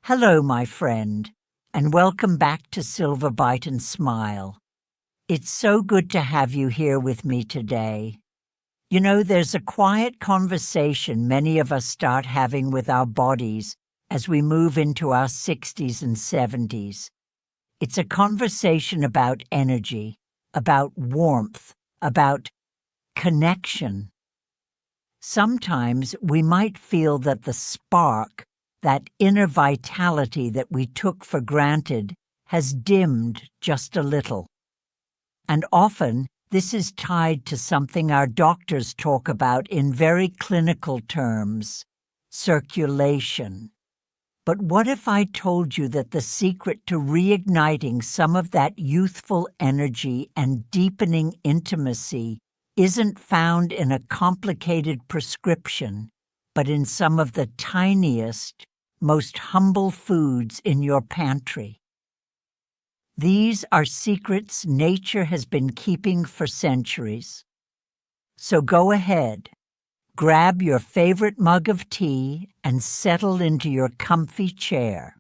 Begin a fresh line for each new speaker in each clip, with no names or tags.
Hello, my friend, and welcome back to Silver Bite and Smile. It's so good to have you here with me today. You know, there's a quiet conversation many of us start having with our bodies as we move into our 60s and 70s. It's a conversation about energy, about warmth, about connection. Sometimes we might feel that the spark, that inner vitality that we took for granted, has dimmed just a little. And often, this is tied to something our doctors talk about in very clinical terms: circulation. But what if I told you that the secret to reigniting some of that youthful energy and deepening intimacy isn't found in a complicated prescription, but in some of the tiniest, most humble foods in your pantry? These are secrets nature has been keeping for centuries. So go ahead, grab your favorite mug of tea and settle into your comfy chair.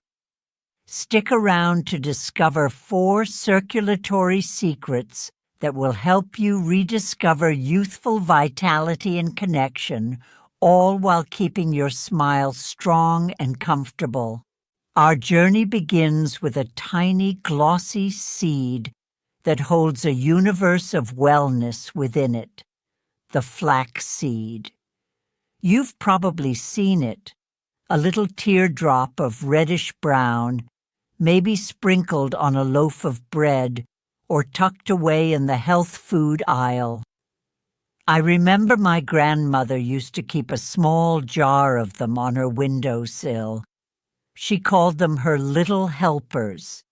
Stick around to discover 4 circulatory secrets that will help you rediscover youthful vitality and connection, all while keeping your smile strong and comfortable. Our journey begins with a tiny, glossy seed that holds a universe of wellness within it, the flax seed. You've probably seen it, a little teardrop of reddish-brown, maybe sprinkled on a loaf of bread or tucked away in the health food aisle. I remember my grandmother used to keep a small jar of them on her windowsill. She called them her little helpers.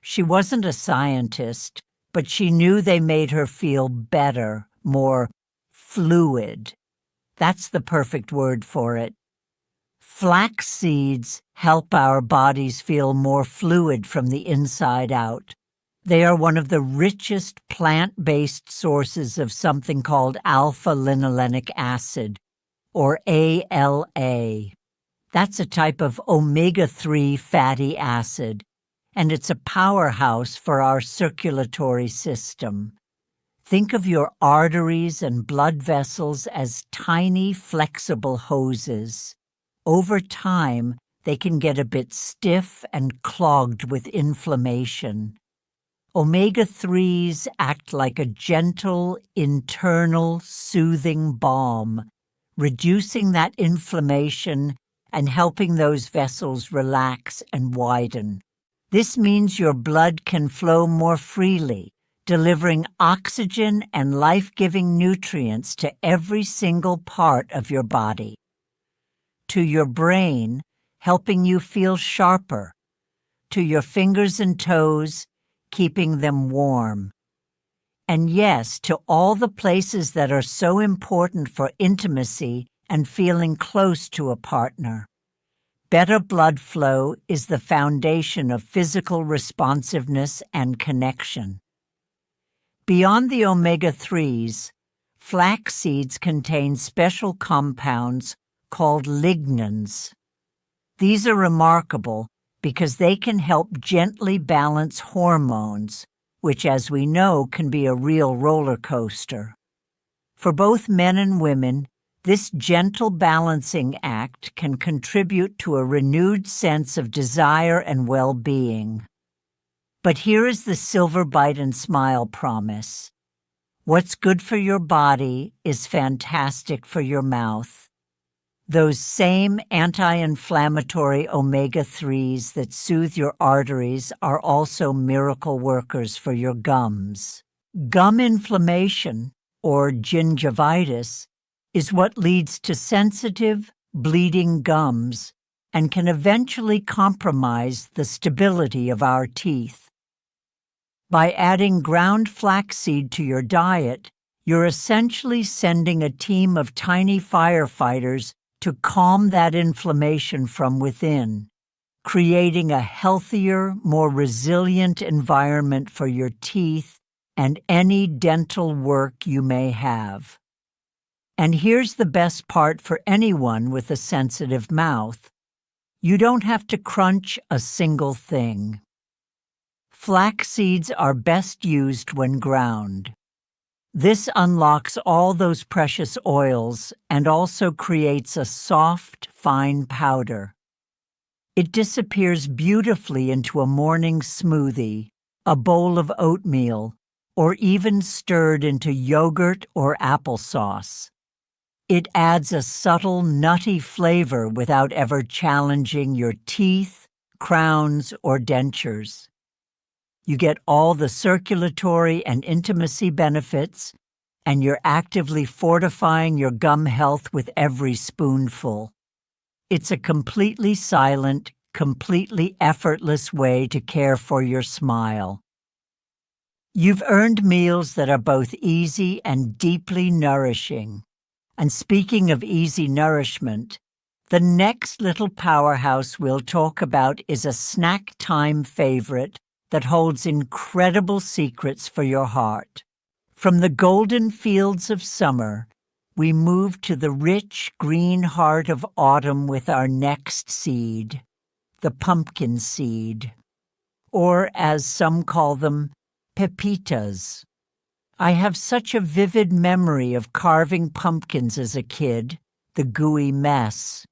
She wasn't a scientist, but she knew they made her feel better, more fluid. That's the perfect word for it. Flax seeds help our bodies feel more fluid from the inside out. They are one of the richest plant-based sources of something called alpha-linolenic acid, or ALA. That's a type of omega-3 fatty acid, and it's a powerhouse for our circulatory system. Think of your arteries and blood vessels as tiny, flexible hoses. Over time, they can get a bit stiff and clogged with inflammation. Omega-3s act like a gentle, internal, soothing balm, reducing that inflammation and helping those vessels relax and widen. This means your blood can flow more freely, delivering oxygen and life-giving nutrients to every single part of your body. To your brain, helping you feel sharper. To your fingers and toes, keeping them warm. And yes, to all the places that are so important for intimacy and feeling close to a partner. Better blood flow is the foundation of physical responsiveness and connection. Beyond the omega-3s, flax seeds contain special compounds called lignans. These are remarkable because they can help gently balance hormones, which, as we know, can be a real roller coaster. For both men and women, this gentle balancing act can contribute to a renewed sense of desire and well-being. But here is the Silver Bite and Smile promise. What's good for your body is fantastic for your mouth. Those same anti-inflammatory omega-3s that soothe your arteries are also miracle workers for your gums. Gum inflammation, or gingivitis, is what leads to sensitive, bleeding gums and can eventually compromise the stability of our teeth. By adding ground flaxseed to your diet, you're essentially sending a team of tiny firefighters to calm that inflammation from within, creating a healthier, more resilient environment for your teeth and any dental work you may have. And here's the best part for anyone with a sensitive mouth. You don't have to crunch a single thing. Flax seeds are best used when ground. This unlocks all those precious oils and also creates a soft, fine powder. It disappears beautifully into a morning smoothie, a bowl of oatmeal, or even stirred into yogurt or applesauce. It adds a subtle, nutty flavor without ever challenging your teeth, crowns, or dentures. You get all the circulatory and intimacy benefits, and you're actively fortifying your gum health with every spoonful. It's a completely silent, completely effortless way to care for your smile. You've earned meals that are both easy and deeply nourishing. And speaking of easy nourishment, the next little powerhouse we'll talk about is a snack time favorite that holds incredible secrets for your heart. From the golden fields of summer, we move to the rich green heart of autumn with our next seed, the pumpkin seed, or as some call them, pepitas. I have such a vivid memory of carving pumpkins as a kid, the gooey mess,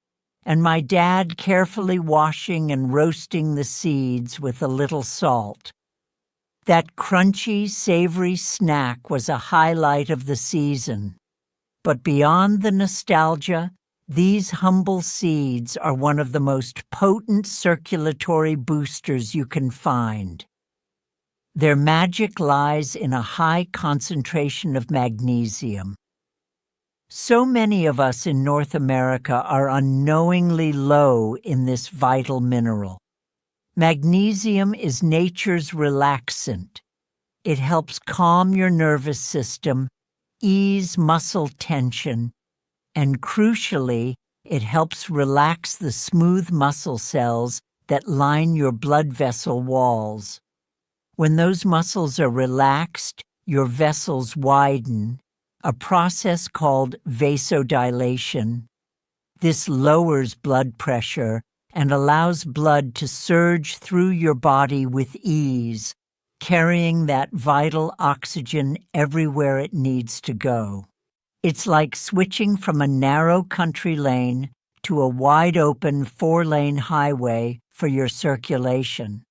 and my dad carefully washing and roasting the seeds with a little salt. That crunchy, savory snack was a highlight of the season. But beyond the nostalgia, these humble seeds are one of the most potent circulatory boosters you can find. Their magic lies in a high concentration of magnesium. So many of us in North America are unknowingly low in this vital mineral. Magnesium is nature's relaxant. It helps calm your nervous system, ease muscle tension, and crucially, it helps relax the smooth muscle cells that line your blood vessel walls. When those muscles are relaxed, your vessels widen, a process called vasodilation. This lowers blood pressure and allows blood to surge through your body with ease, carrying that vital oxygen everywhere it needs to go. It's like switching from a narrow country lane to a wide-open 4-lane highway for your circulation.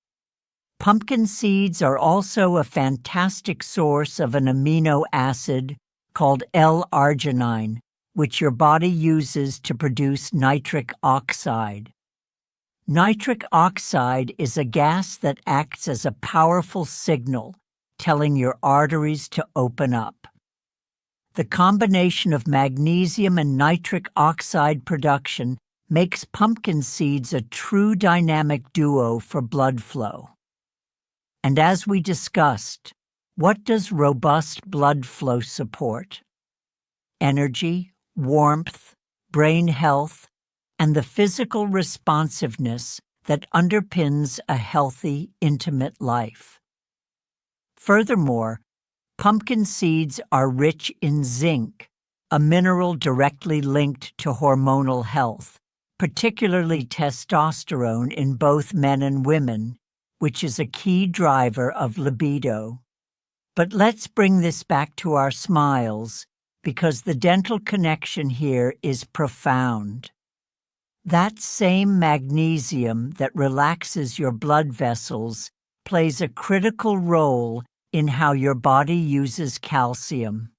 Pumpkin seeds are also a fantastic source of an amino acid called L-arginine, which your body uses to produce nitric oxide. Nitric oxide is a gas that acts as a powerful signal, telling your arteries to open up. The combination of magnesium and nitric oxide production makes pumpkin seeds a true dynamic duo for blood flow. And as we discussed, what does robust blood flow support? Energy, warmth, brain health, and the physical responsiveness that underpins a healthy, intimate life. Furthermore, pumpkin seeds are rich in zinc, a mineral directly linked to hormonal health, particularly testosterone in both men and women, which is a key driver of libido. But let's bring this back to our smiles, because the dental connection here is profound. That same magnesium that relaxes your blood vessels plays a critical role in how your body uses calcium.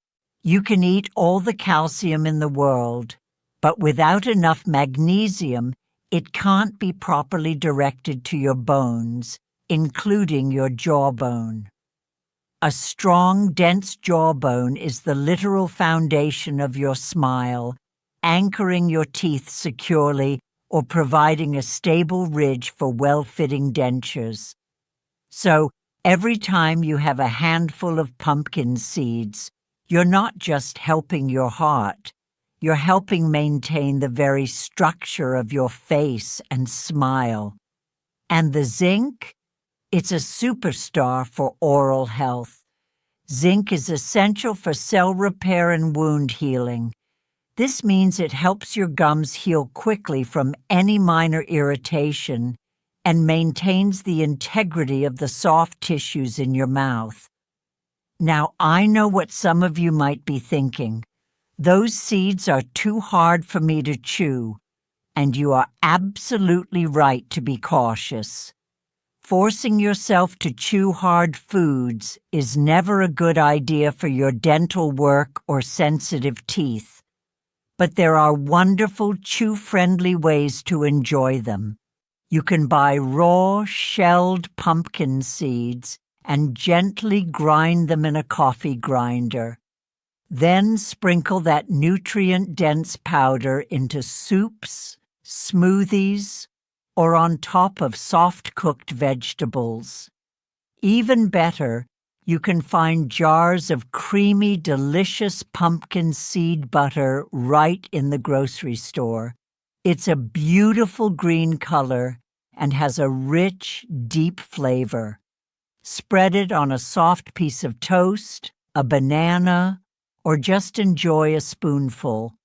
You can eat all the calcium in the world, but without enough magnesium, it can't be properly directed to your bones, including your jawbone. A strong, dense jawbone is the literal foundation of your smile, anchoring your teeth securely or providing a stable ridge for well-fitting dentures. So, every time you have a handful of pumpkin seeds, you're not just helping your heart, you're helping maintain the very structure of your face and smile. And the zinc? It's a superstar for oral health. Zinc is essential for cell repair and wound healing. This means it helps your gums heal quickly from any minor irritation and maintains the integrity of the soft tissues in your mouth. Now, I know what some of you might be thinking. Those seeds are too hard for me to chew, and you are absolutely right to be cautious. Forcing yourself to chew hard foods is never a good idea for your dental work or sensitive teeth. But there are wonderful chew-friendly ways to enjoy them. You can buy raw, shelled pumpkin seeds and gently grind them in a coffee grinder. Then sprinkle that nutrient-dense powder into soups, smoothies, or on top of soft-cooked vegetables. Even better, you can find jars of creamy, delicious pumpkin seed butter right in the grocery store. It's a beautiful green color and has a rich, deep flavor. Spread it on a soft piece of toast, a banana, or just enjoy a spoonful.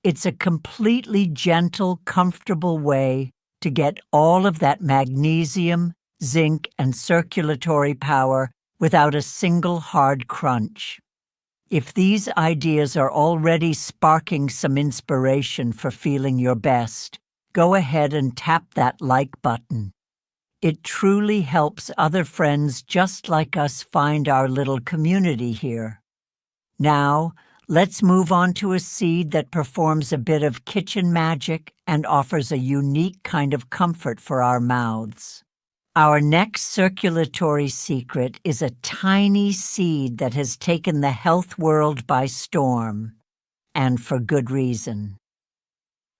It's a completely gentle, comfortable way to get all of that magnesium, zinc, and circulatory power without a single hard crunch. If these ideas are already sparking some inspiration for feeling your best, go ahead and tap that like button. It truly helps other friends just like us find our little community here. Now, let's move on to a seed that performs a bit of kitchen magic and offers a unique kind of comfort for our mouths. Our next circulatory secret is a tiny seed that has taken the health world by storm, and for good reason.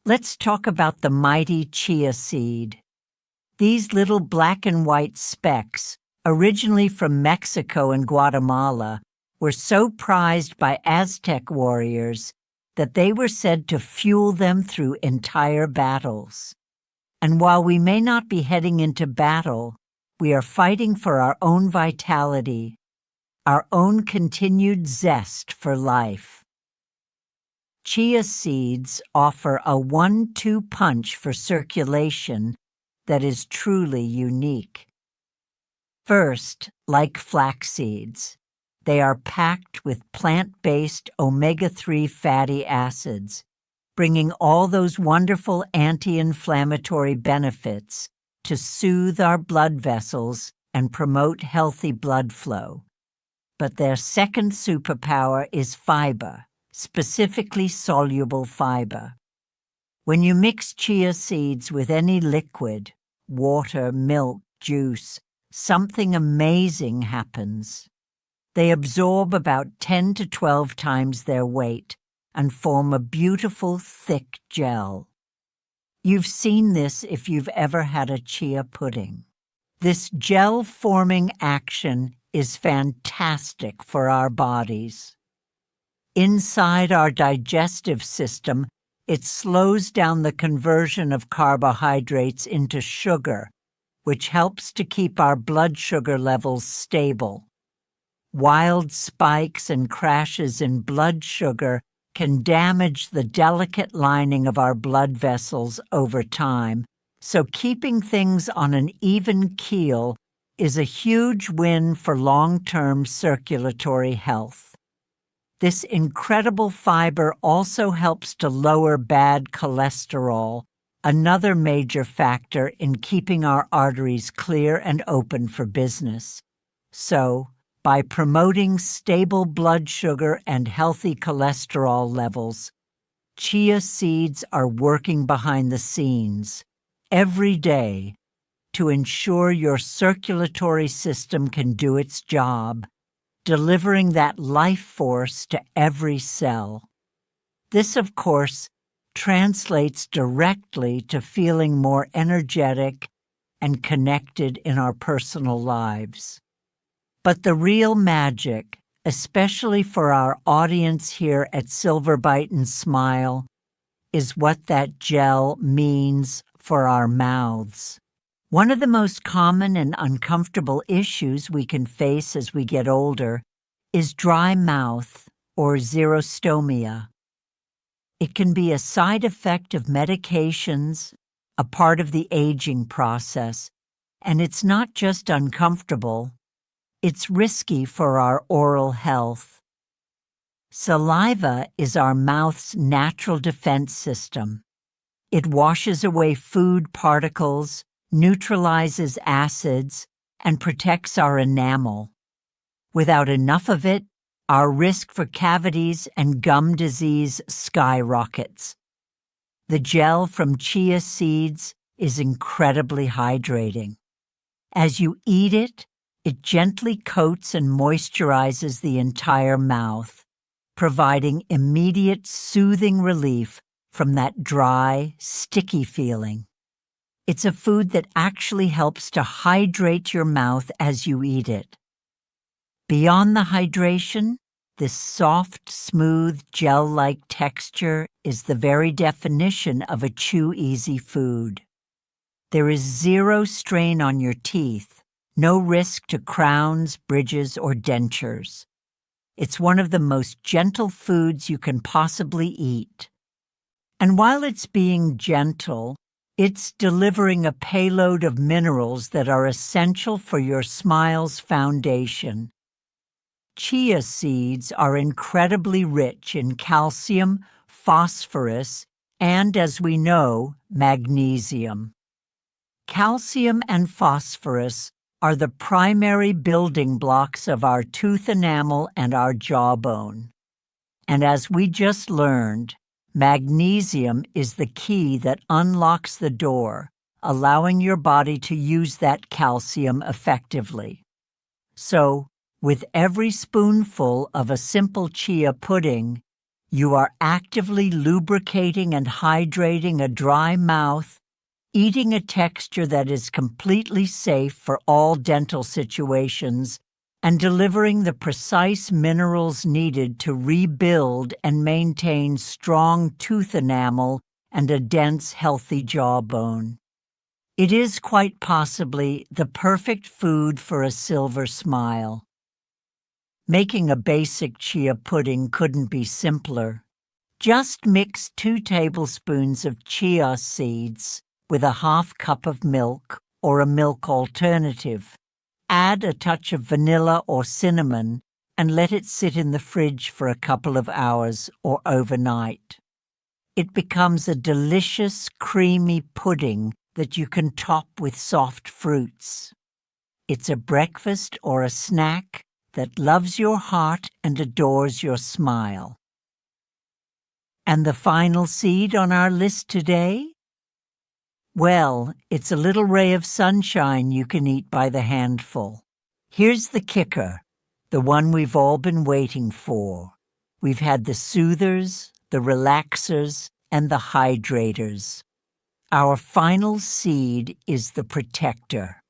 Let's talk about the mighty chia seed. These little black and white specks, originally from Mexico and Guatemala, were so prized by Aztec warriors that they were said to fuel them through entire battles. And while we may not be heading into battle, we are fighting for our own vitality, our own continued zest for life. Chia seeds offer a 1-2 punch for circulation that is truly unique. First, like flax seeds, they are packed with plant-based omega-3 fatty acids, bringing all those wonderful anti-inflammatory benefits to soothe our blood vessels and promote healthy blood flow. But their second superpower is fiber, specifically soluble fiber. When you mix chia seeds with any liquid, water, milk, juice, something amazing happens. They absorb about 10 to 12 times their weight and form a beautiful, thick gel. You've seen this if you've ever had a chia pudding. This gel-forming action is fantastic for our bodies. Inside our digestive system, it slows down the conversion of carbohydrates into sugar, which helps to keep our blood sugar levels stable. Wild spikes and crashes in blood sugar can damage the delicate lining of our blood vessels over time, so keeping things on an even keel is a huge win for long-term circulatory health. This incredible fiber also helps to lower bad cholesterol, another major factor in keeping our arteries clear and open for business. So, by promoting stable blood sugar and healthy cholesterol levels, chia seeds are working behind the scenes every day to ensure your circulatory system can do its job, delivering that life force to every cell. This, of course, translates directly to feeling more energetic and connected in our personal lives. But the real magic, especially for our audience here at Silverbite and Smile, is what that gel means for our mouths. One of the most common and uncomfortable issues we can face as we get older is dry mouth or xerostomia. It can be a side effect of medications, a part of the aging process, and it's not just uncomfortable, it's risky for our oral health. Saliva is our mouth's natural defense system. It washes away food particles, neutralizes acids, and protects our enamel. Without enough of it, our risk for cavities and gum disease skyrockets. The gel from chia seeds is incredibly hydrating. As you eat it, it gently coats and moisturizes the entire mouth, providing immediate soothing relief from that dry, sticky feeling. It's a food that actually helps to hydrate your mouth as you eat it. Beyond the hydration, this soft, smooth, gel-like texture is the very definition of a chew-easy food. There is zero strain on your teeth, no risk to crowns, bridges, or dentures. It's one of the most gentle foods you can possibly eat. And while it's being gentle, it's delivering a payload of minerals that are essential for your smile's foundation. Chia seeds are incredibly rich in calcium, phosphorus, and, as we know, magnesium. Calcium and phosphorus are the primary building blocks of our tooth enamel and our jawbone. And as we just learned, magnesium is the key that unlocks the door, allowing your body to use that calcium effectively. So, with every spoonful of a simple chia pudding, you are actively lubricating and hydrating a dry mouth, eating a texture that is completely safe for all dental situations, and delivering the precise minerals needed to rebuild and maintain strong tooth enamel and a dense, healthy jawbone. It is quite possibly the perfect food for a silver smile. Making a basic chia pudding couldn't be simpler. Just mix 2 tablespoons of chia seeds with a half cup of milk or a milk alternative. Add a touch of vanilla or cinnamon and let it sit in the fridge for a couple of hours or overnight. It becomes a delicious, creamy pudding that you can top with soft fruits. It's a breakfast or a snack that loves your heart and adores your smile. And the final seed on our list today? Well, it's a little ray of sunshine you can eat by the handful. Here's the kicker, the one we've all been waiting for. We've had the soothers, the relaxers, and the hydrators. Our final seed is the protector.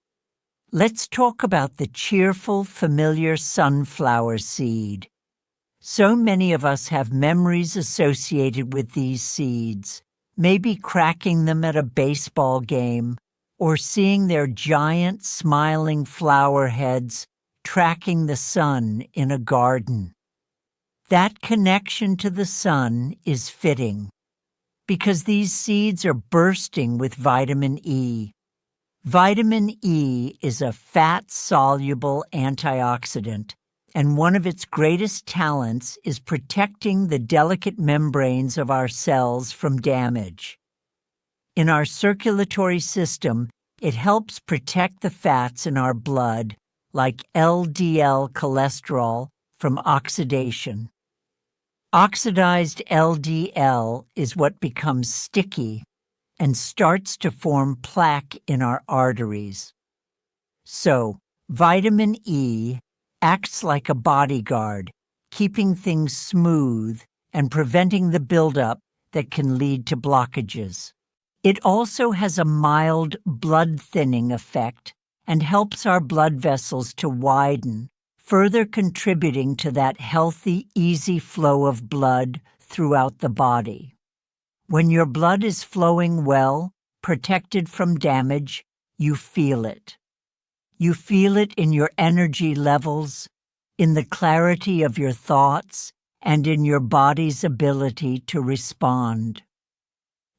Let's talk about the cheerful, familiar sunflower seed. So many of us have memories associated with these seeds, maybe cracking them at a baseball game or seeing their giant, smiling flower heads tracking the sun in a garden. That connection to the sun is fitting, because these seeds are bursting with vitamin E. Vitamin E is a fat-soluble antioxidant, and one of its greatest talents is protecting the delicate membranes of our cells from damage. In our circulatory system, it helps protect the fats in our blood, like LDL cholesterol, from oxidation. Oxidized LDL is what becomes sticky and starts to form plaque in our arteries. So, vitamin E acts like a bodyguard, keeping things smooth and preventing the buildup that can lead to blockages. It also has a mild blood-thinning effect and helps our blood vessels to widen, further contributing to that healthy, easy flow of blood throughout the body. When your blood is flowing well, protected from damage, you feel it. You feel it in your energy levels, in the clarity of your thoughts, and in your body's ability to respond.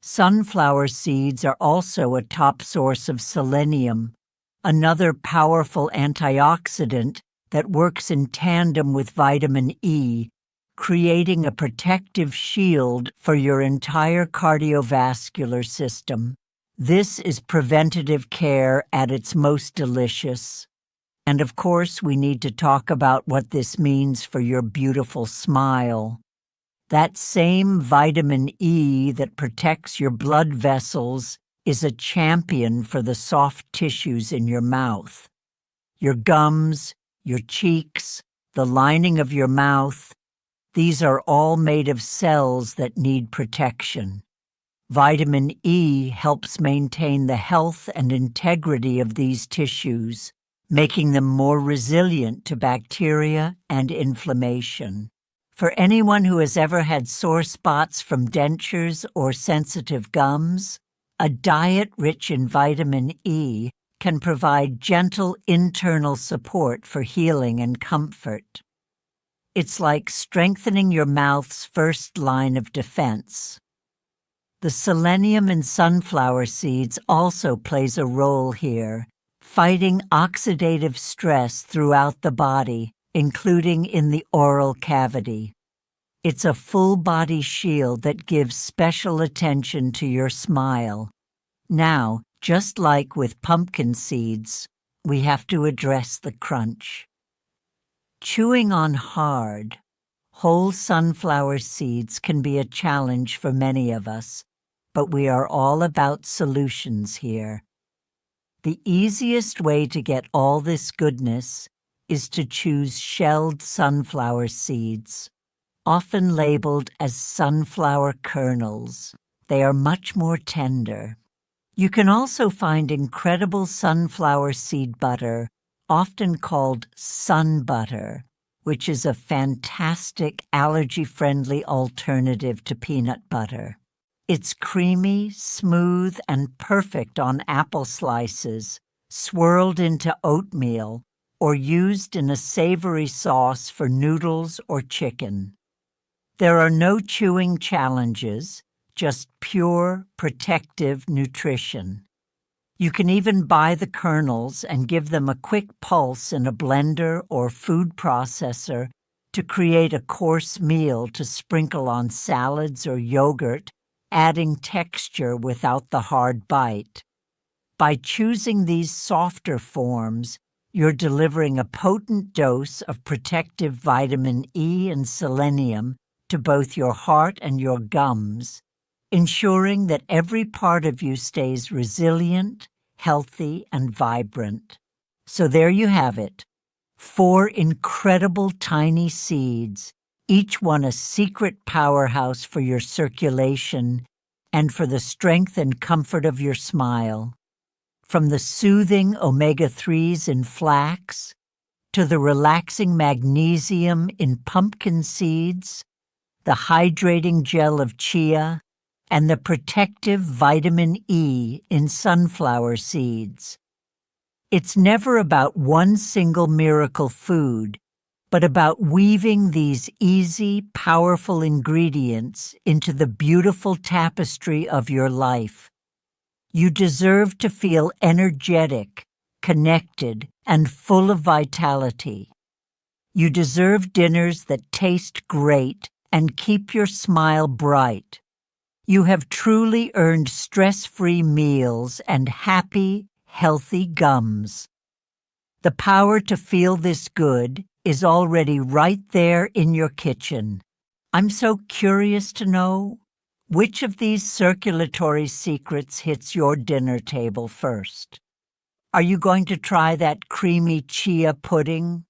Sunflower seeds are also a top source of selenium, another powerful antioxidant that works in tandem with vitamin E, creating a protective shield for your entire cardiovascular system. This is preventative care at its most delicious. And of course, we need to talk about what this means for your beautiful smile. That same vitamin E that protects your blood vessels is a champion for the soft tissues in your mouth. Your gums, your cheeks, the lining of your mouth, these are all made of cells that need protection. Vitamin E helps maintain the health and integrity of these tissues, making them more resilient to bacteria and inflammation. For anyone who has ever had sore spots from dentures or sensitive gums, a diet rich in vitamin E can provide gentle internal support for healing and comfort. It's like strengthening your mouth's first line of defense. The selenium in sunflower seeds also plays a role here, fighting oxidative stress throughout the body, including in the oral cavity. It's a full-body shield that gives special attention to your smile. Now, just like with pumpkin seeds, we have to address the crunch. Chewing on hard, whole sunflower seeds can be a challenge for many of us, but we are all about solutions here. The easiest way to get all this goodness is to choose shelled sunflower seeds, often labeled as sunflower kernels. They are much more tender. You can also find incredible sunflower seed butter, often called sun butter, which is a fantastic allergy-friendly alternative to peanut butter. It's creamy, smooth, and perfect on apple slices, swirled into oatmeal, or used in a savory sauce for noodles or chicken. There are no chewing challenges, just pure, protective nutrition. You can even buy the kernels and give them a quick pulse in a blender or food processor to create a coarse meal to sprinkle on salads or yogurt, adding texture without the hard bite. By choosing these softer forms, you're delivering a potent dose of protective vitamin E and selenium to both your heart and your gums, ensuring that every part of you stays resilient, healthy, and vibrant. So there you have it. 4 incredible tiny seeds, each one a secret powerhouse for your circulation and for the strength and comfort of your smile. From the soothing omega-3s in flax, to the relaxing magnesium in pumpkin seeds, the hydrating gel of chia, and the protective vitamin E in sunflower seeds. It's never about one single miracle food, but about weaving these easy, powerful ingredients into the beautiful tapestry of your life. You deserve to feel energetic, connected, and full of vitality. You deserve dinners that taste great and keep your smile bright. You have truly earned stress-free meals and happy, healthy gums. The power to feel this good is already right there in your kitchen. I'm so curious to know, which of these circulatory secrets hits your dinner table first? Are you going to try that creamy chia pudding?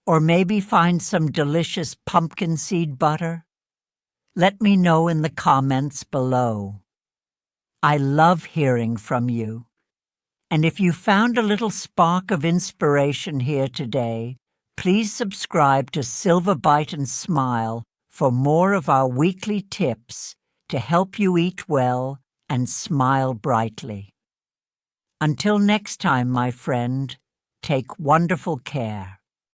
Or maybe find some delicious pumpkin seed butter? Let me know in the comments below. I love hearing from you. And if you found a little spark of inspiration here today, please subscribe to Silver Bite and Smile for more of our weekly tips to help you eat well and smile brightly. Until next time, my friend, take wonderful care.